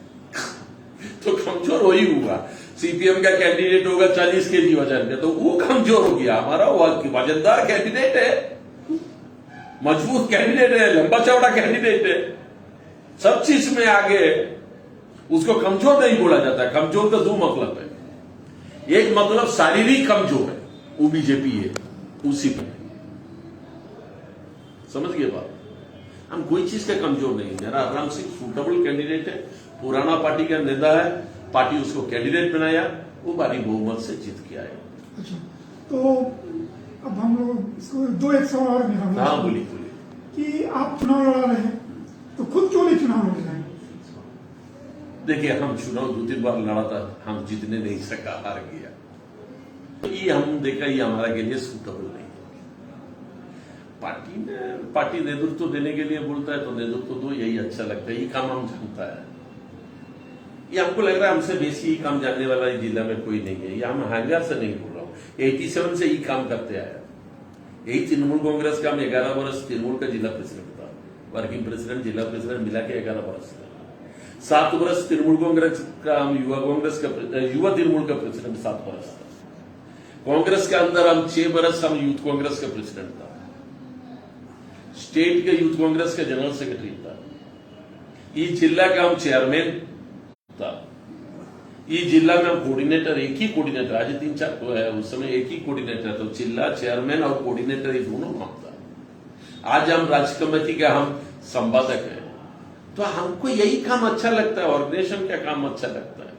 तो कमजोर वही हुआ। सीपीएम का कैंडिडेट होगा 40 केजी वजन का, तो वो कमजोर हो गया। हमारा वजनदार कैंडिडेट है, मजबूत कैंडिडेट है, लंबा चौड़ा कैंडिडेट है, सब चीज में आगे, उसको कमजोर नहीं बोला जाता। कमजोर का 2 मतलब है, एक मतलब शारीरिक कमजोर है, वो बीजेपी है, उसी पर समझ गए बात। हम कोई चीज का कमजोर नहीं है। मेरा हरराम सिंह सूटेबल कैंडिडेट है, पुराना पार्टी का नेता है, पार्टी उसको कैंडिडेट बनाया, वो भारी बहुमत से जीत के आया। अच्छा, तो अब हम लोग इसको 2-1 सवाल और मेरा। हाँ, बोलिए कि आप चुनाव लड़ा रहे हैं, तो खुद क्यों नहीं चुनाव लड़ रहे हैं? देखिए, हम चुनाव 2-3 बार लड़ा था, हम जीतने नहीं सका, हार गया। तो ये हम देखा, ये हमारा के लिए सूटेबल नहीं है। पार्टी नेतृत्व देने के लिए बोलता है तो नेतृत्व दो, यही अच्छा लगता है, ये काम हम जानता है। ये हमको लग रहा है हमसे बेसी ही काम जानने वाला इस जिला में कोई नहीं है। ये हम अहंकार से नहीं बोल रहा हूँ, 87 से ही काम करते आया। यही तृणमूल कांग्रेस का हम 11 वर्ष तृणमूल का जिला प्रेसिडेंट था, वर्किंग प्रेसिडेंट, जिला प्रेसिडेंट मिला के 11 वर्ष था। 7 वर्ष तृणमूल कांग्रेस का हम युवा तृणमूल का प्रेसिडेंट 7 वर्ष था। कांग्रेस के अंदर हम 6 वर्ष हम यूथ कांग्रेस का प्रेसिडेंट था, स्टेट के यूथ कांग्रेस का जनरल सेक्रेटरी था, इस जिला का हम चेयरमैन था, इस जिला में हम कोऑर्डिनेटर, एक ही कोऑर्डिनेटर, आज 3-4 तो है, उस समय एक ही कोऑर्डिनेटर, तो जिला चेयरमैन और कोऑर्डिनेटर ये दोनों नाम था। आज हम राज्य कमेटी का हम संपादक है। तो हमको यही काम अच्छा लगता है, ऑर्गेनाइजेशन का काम अच्छा लगता है।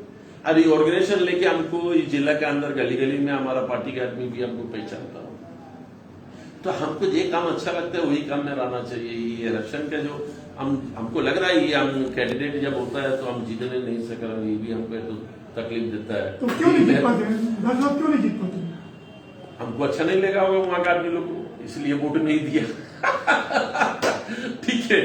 अरे ऑर्गेनाइजेशन लेके हमको इस जिला के अंदर गली गली में हमारा पार्टी का आदमी भी हमको पहचानता हो, तो हमको ये काम अच्छा लगता है, वही काम में रहना चाहिए। ये इलेक्शन का जो हमको लग रहा है, ये हम कैंडिडेट जब होता है तो हम जीतने नहीं सक रहे, ये भी हमको तो तकलीफ देता है। तो क्यों नहीं जीत पाते? क्यों नहीं जीत पाते? हमको अच्छा नहीं लगा होगा वहां के आदमी लोग को, इसलिए वोट नहीं दिया। ठीक है,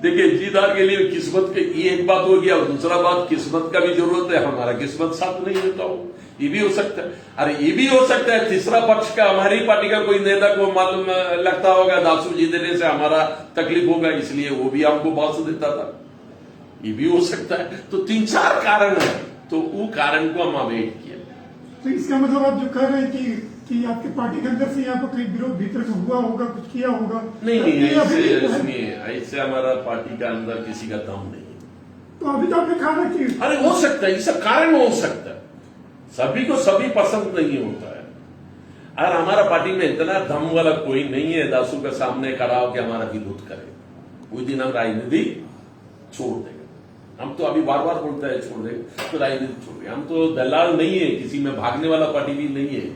देखिए, जीत हार के लिए किस्मत के ये एक बात हो गया, और दूसरा बात किस्मत का भी जरूरत है। हमारा किस्मत साथ नहीं देता हो, ये भी हो सकता है। अरे ये भी हो सकता है तीसरा पक्ष का, हमारी पार्टी का कोई नेता को मालूम लगता होगा दासू जी देने से हमारा तकलीफ होगा, इसलिए वो भी हमको बात देता था, ये भी हो सकता है। तो 3-4 कारण है, तो वो कारण को हम अवेट किया। तो इसका मतलब आप जो कह रहे हैं कि आपके पार्टी के अंदर से यहाँ पर कहीं विरोध भीतर से हुआ होगा, कुछ किया होगा? नहीं, ऐसे हमारा पार्टी का अंदर किसी का दम नहीं। तो अभी तो आपने कहा कि अरे हो सकता है, ये सब कारण हो सकता है, सभी को सभी पसंद नहीं होता है। और हमारा पार्टी में इतना दम वाला कोई नहीं है दासू के सामने खड़ा हो कि हमारा विरोध करे, उस दिन हम राजनीति छोड़ देंगे। हम तो अभी बार बार बोलता है छोड़ देंगे, तो राजनीति छोड़ देंगे। हम तो दलाल नहीं है, किसी में भागने वाला पार्टी भी नहीं है।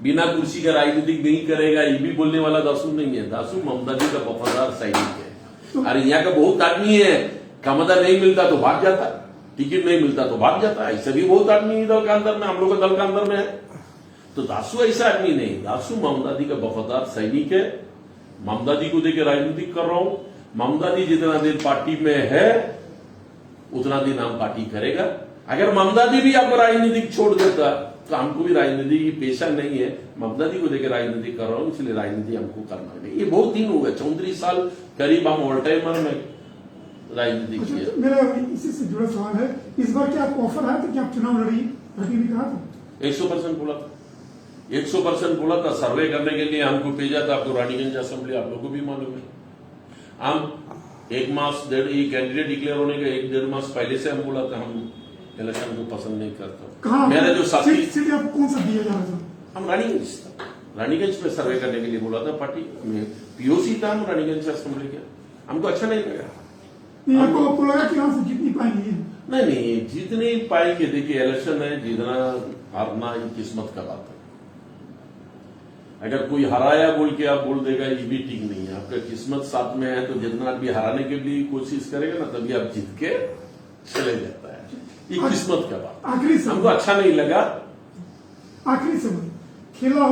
बिना कुर्सी का राजनीतिक नहीं करेगा ये भी बोलने वाला दासू नहीं है। दासू ममता जी का वफादार सैनिक है। अरे यहाँ का बहुत आदमी है, क्षमता नहीं मिलता तो भाग जाता, टिकट नहीं मिलता तो भाग जाता। ऐसे भी बहुत आदमी दल के अंदर में, हम लोग का दल के अंदर में है। तो दासू ऐसा आदमी नहीं, दासू ममता जी का वफादार सैनिक है। ममता जी को देकर राजनीतिक कर रहा हूं। ममता जी जितना दिन पार्टी में है उतना दिन हम पार्टी करेगा। अगर ममता जी भी आपको राजनीतिक छोड़ देता तो हमको भी राजनीति की पेशा नहीं है। ममता जी को देकर राजनीति कर रहा हूं, इसलिए राजनीति हमको करना नहीं। ये बहुत दिन हो गए, 34 साल करीब हम ऑल टाइमर में राजनीति किए। मेरा इसी से जुड़ा सवाल है, इस बार क्या आपको ऑफर आया था कि आप चुनाव लड़ी भी कहा था? 100% बोला था, 100% बोला था। सर्वे करने के लिए हमको भेजा था। आपको रानीगंज असेंबली आप लोगों को भी मालूम है। हम एक मास ये कैंडिडेट डिक्लेयर होने के 1-1.5 मास पहले से हम बोला था हम इलेक्शन को पसंद नहीं करता। मेरा जो साथी सीट आपको कौन सा दिया जा रहा था? हम रानीगंज में सर्वे करने के लिए बोला था। पार्टी में पीओसी था, हम रानीगंज असेंबली के, हमको अच्छा नहीं लगा। आपको लगा कि यहाँ से जीत नहीं पाएंगे? नहीं, जीत नहीं पाएंगे। देखिए इलेक्शन है, जीतना हारना ये किस्मत का बात है। अगर कोई हराया बोल के आप बोल देगा ये भी ठीक नहीं है। आपका किस्मत साथ में है तो जितना भी हराने के लिए कोशिश करेगा ना तभी आप जीत के चले जाता है। ये किस्मत का बात। आखिरी हमको अच्छा नहीं लगा। आखिरी सवाल, खेला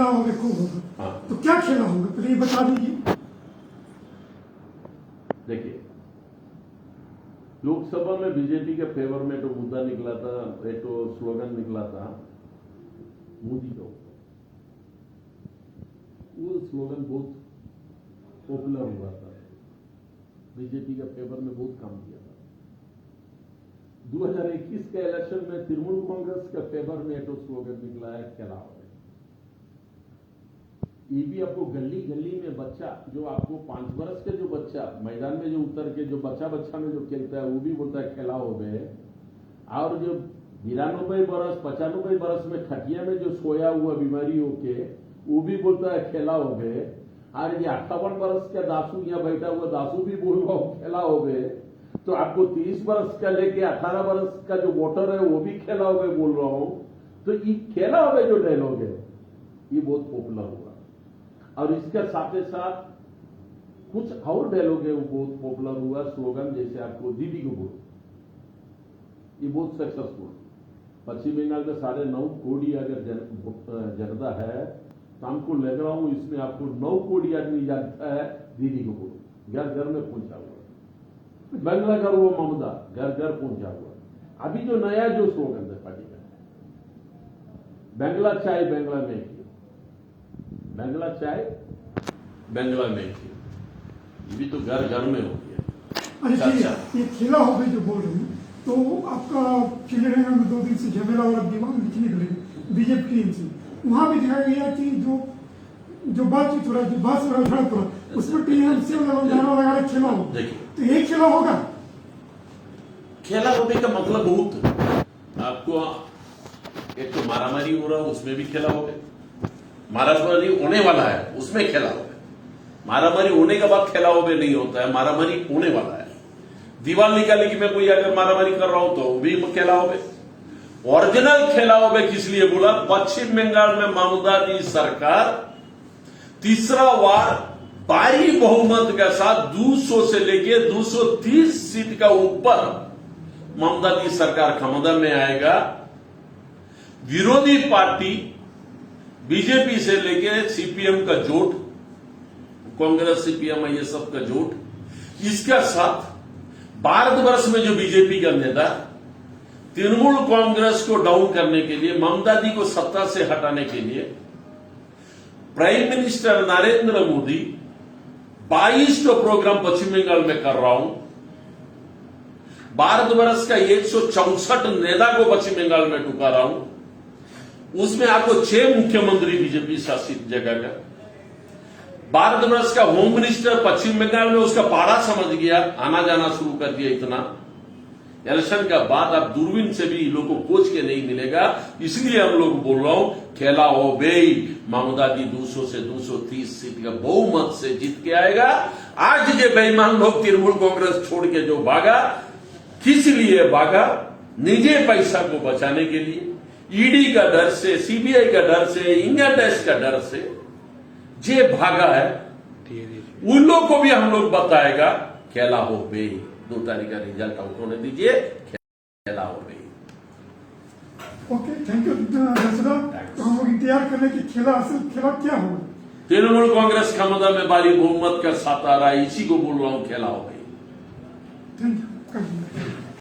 होगा खूब होगा। हाँ। तो क्या खेला होगा पहले ये बता दीजिए। देखिए लोकसभा में बीजेपी के फेवर में तो मुद्दा निकला था, एक तो स्लोगन निकला था मोदी का। वो स्लोगन बहुत पॉपुलर हुआ था, बीजेपी के फेवर में बहुत काम किया था। 2021 के इलेक्शन में तृणमूल कांग्रेस के फेवर में एक स्लोगन निकला है खेला हो। ये भी आपको गली गली में बच्चा, जो आपको 5 वर्ष के जो बच्चा मैदान में जो उतर के जो बच्चा में जो खेलता है वो भी बोलता है खेला हो गए। और जो 92 वर्ष 95 वर्ष में खटिया में जो सोया हुआ बीमारी होके वो भी बोलता है खेला हो गए। और ये 58 वर्ष का दासू यहाँ बैठा हुआ दासू भी बोल रहा हो खेला हो गए। तो आपको 30 वर्ष का लेके 18 वर्ष का जो वोटर है वो भी खेला हो गए बोल रहा हूं। तो ये खेला हो गए जो डायलॉग है ये बहुत पॉपुलर हुआ। और इसके साथ ही साथ कुछ और डायलॉग है वो बहुत पॉपुलर हुआ स्लोगन, जैसे आपको दीदी को बोल, ये बहुत सक्सेसफुल। पश्चिम बंगाल में 9.5 करोड़ अगर जनता है तो हमको लग रहा हूं इसमें आपको 9 करोड़ आदमी जानता है दीदी को बोल। घर घर में पहुंचा हुआ, बंगला घर वो ममता घर घर पहुंचा हुआ। अभी जो नया जो स्लोगन है पार्टी का, बंगला चाय बंगला में, बंगला चाय बंगला में, ये भी तो घर घर में हो गया। अच्छा, ये खेला हो गई जो बोल रही हूँ, तो आपका चिल्ड्रन में 2 दिन से झमेला और दीवान लिखने के लिए बीजेपी टीम से वहां भी दिखाया गया कि जो बातचीत हो रहा है, जो बात हो रहा है उसमें टीएमसी लगा खेला हो। तो ये खेला होगा। खेला होने का मतलब बहुत आपको, एक तो मारामारी हो रहा है उसमें भी खेला हो गया, मारामारी होने वाला है उसमें खेला हो गया। मारामारी होने के बाद खेला हो गया नहीं होता है, मारामारी होने वाला है। दीवार निकाले कि मैं कोई अगर मारामारी कर रहा हूं तो भी खेला हो गया। ओरिजिनल खेला हो गया किस लिए बोला, पश्चिम बंगाल में ममता जी सरकार तीसरा बार भारी बहुमत के साथ 200 से लेके 230 सीट का ऊपर ममता जी सरकार क्षमता में आएगा। विरोधी पार्टी बीजेपी से लेके सीपीएम का जोट, कांग्रेस सीपीएम ये सब का जोट, इसके साथ भारतवर्ष में जो बीजेपी का नेता तृणमूल कांग्रेस को डाउन करने के लिए, ममता जी को सत्ता से हटाने के लिए prime minister Narendra Modi 22 program Paschim Bangal में कर रहा हूं। भारतवर्ष का 164 नेता को पश्चिम बंगाल में टुका रहा हूं। उसमें आपको 6 मुख्यमंत्री बीजेपी शासित जगह का, भारतवर्ष का होम मिनिस्टर पश्चिम बंगाल में उसका पाड़ा समझ गया, आना जाना शुरू कर दिया। इतना इलेक्शन का बाद आप दूरबीन से भी लोगों को खोज के नहीं मिलेगा। इसलिए हम लोग बोल रहा हूं खेला हो गई, ममता जी 200 से 230 सीट का बहुमत से जीत के आएगा। आज ये बेईमान लोग तृणमूल कांग्रेस छोड़ के जो भागा, किस लिए भागा? निजी पैसा को बचाने के लिए, ईडी का डर से, सीबीआई का डर से, इनकम टैक्स का डर से जे भागा है, उन लोग को भी हम लोग बताएगा खेला हो गई। 2 तारीख का रिजल्ट आउट होने दीजिए, खेला हो गई। ओके, थैंक यू तो हम लोग इंतजार कर रहे हैं कि खेला असल खेला क्या होगा। तृणमूल कांग्रेस क्षमता में भारी बहुमत का साथ आ रहा है, इसी को बोल रहा हूं, खेला हो गई। Thank you.